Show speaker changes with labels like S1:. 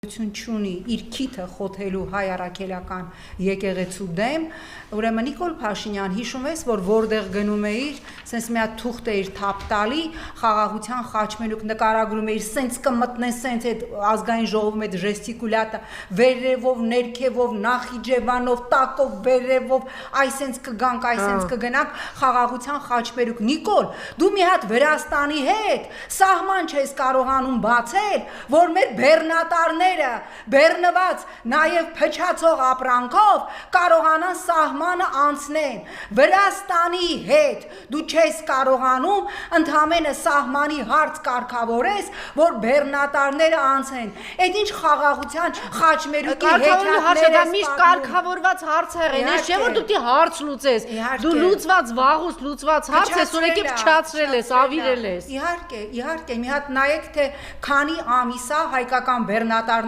S1: Չունի իր քիթը խոթելու հայ առաքելական եկեղեցու դեմ, ուրեմն Նիկոլ Փաշինյան հիշում ես, որ որտեղ գնում էիր, սենց մի հատ թուղթ էիր թափ տալի, խաղաղության խաչմերուկ նկարագրում էիր, սենց կմտնեն, սենց այդ ազգային ժողովում այդ ժեստիկուլյատը, վերևով, ներքևով, Նախիջևանով, տակով, վերևով, այսենց կգանք, այսենց կգնանք, խաղաղության խաչմերուկ։ Նիկոլ, դու մի հատ Վրաստանի հետ սահման չես կարողանում բացել, որ մեր բեռնատարները բեռնված նաև փչացող ապրանքով կարողանան սահմանը անցնեն։ Վրաստանի հետ դու չես կարողանում ընդհանրապես սահմանի հարց կարգավորես, որ բեռնատարները անցնեն։ Այդ ինչ խաղաղության խաչմերուկի
S2: հեքիաթներ է միշտ կարգավորված հարցեր են, չէ՞ որ դու դի հարց լուծես։ Դու լուծված վաղուց լուծված հարց ես, որ եկի փչացրել ես, ավիրել ես։
S1: Իհարկե, մի հատ նայեք թե քանի ամիս է հայկական բեռնատար